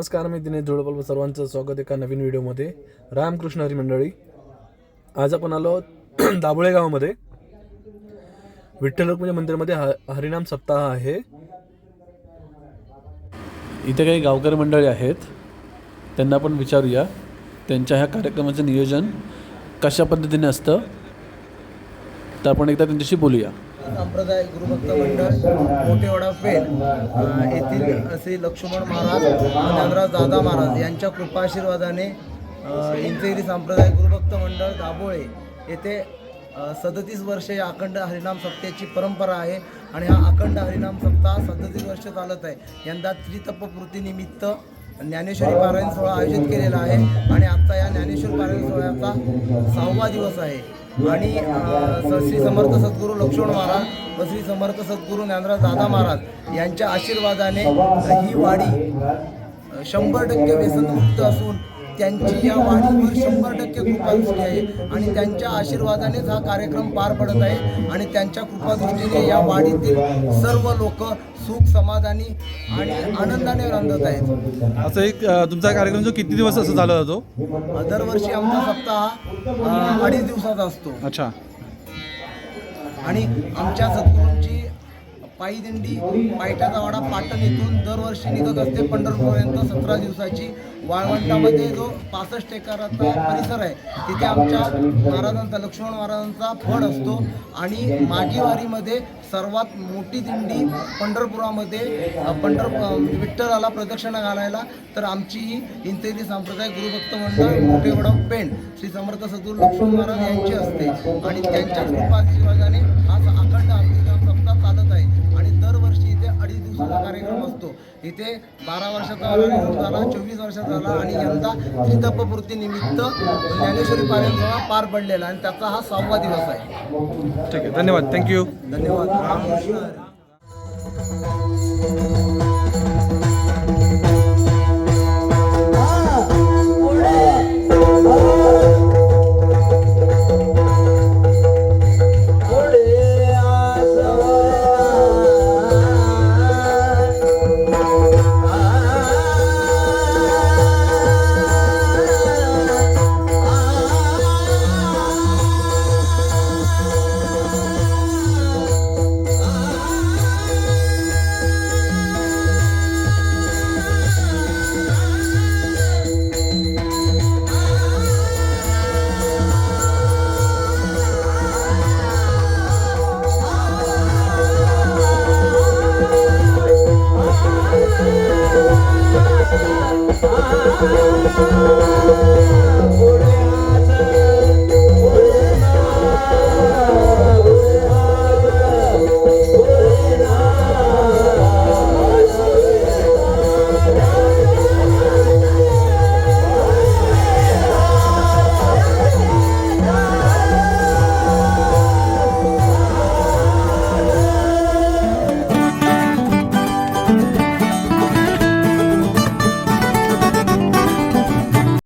नमस्कार, मी दिनेश जोडपल, सर्वांचं स्वागत एका नवीन व्हिडिओमध्ये. रामकृष्ण हरी मंडळी, आज आपण आलो दाभोळे गावामध्ये विठ्ठल रुक्मिणी मंदिरामध्ये हरिनाम सप्ताह आहे. इथे काही गावकरी मंडळी आहेत, त्यांना आपण विचारूया त्यांच्या ह्या कार्यक्रमाचं नियोजन कशा पद्धतीने असतं, तर आपण एकदा त्यांच्याशी बोलूया. संप्रदाय गुरुभक्त मंडळ मोठेवाडा पेठ येथील श्री लक्ष्मण महाराज ज्ञानराज दादा महाराज यांच्या कृपाशीर्वादाने इंचगिरी संप्रदाय गुरुभक्त मंडळ दाभोळे येथे 37 वर्षे या अखंड हरिनाम सप्ताहाची परंपरा आहे आणि हा अखंड हरिनाम सप्ताह 37 वर्ष चालत आहे. यंदा त्रितपपूर्तीनिमित्त ज्ञानेश्वरी पारायण सोहळा आयोजित केलेला आहे आणि आजचा या ज्ञानेश्वर पारायण सोहळ्याचा 6वा दिवस आहे. आणि श्री समर्थ सद्गुरू लक्ष्मण महाराज व श्री समर्थ सद्गुरू ज्ञानराज दादा महाराज यांच्या आशीर्वादाने ही वाडी 100% व्यसनमुक्त असून त्यांची या वाडीवर 100% कृपादृष्टी आहे आणि त्यांच्या आशीर्वादानेच हा कार्यक्रम पार पडत आहे आणि त्यांच्या कृपादृष्टीने या वाडीतील सर्व लोक सुख समाधानी आणि आनंदाने रांधत आहेत. असं एक तुमचा कार्यक्रम जो किती दिवस असं चालत जातो? दरवर्षी आमचा सप्ताह 2.5 दिवसाचा असतो. अच्छा. आणि आमच्या सद्गुरूंची पायी दिंडी पायथ्याचा वाडा पाटण येथून दरवर्षी निघत असते पंढरपूरपर्यंत 17 दिवसाची. वाळवंटामध्ये जो 65 एकराचा परिसर आहे तिथे आमच्या महाराजांचा लक्ष्मण महाराजांचा फड असतो आणि मागी वारीमध्ये सर्वात मोठी दिंडी पंढरपुरामध्ये विठ्ठलाला प्रदक्षिणा घालायला तर आमची ही इंचगिरी संप्रदाय गुरुभक्त मंडळ मोठेवाडा पेठ श्री समर्थ सद्गुरू लक्ष्मण महाराज यांची असते आणि त्यांच्या कृपाशीर्वादाने हा अखंड हरिनाम सप्ताह चालत आहे. आणि दरवर्षी इथे 2.5 दिवसाचा कार्यक्रम असतो. इथे 12 वर्षाचा झाला, 24 वर्षाचा झाला आणि यंदा त्रितपपूर्तीनिमित्त ज्ञानेश्वरी पारायण सोहळा पार पडलेला आणि त्याचा हा 6वा दिवस आहे. ठीक आहे, धन्यवाद. थँक्यू. धन्यवाद. रामकृष्ण हरी.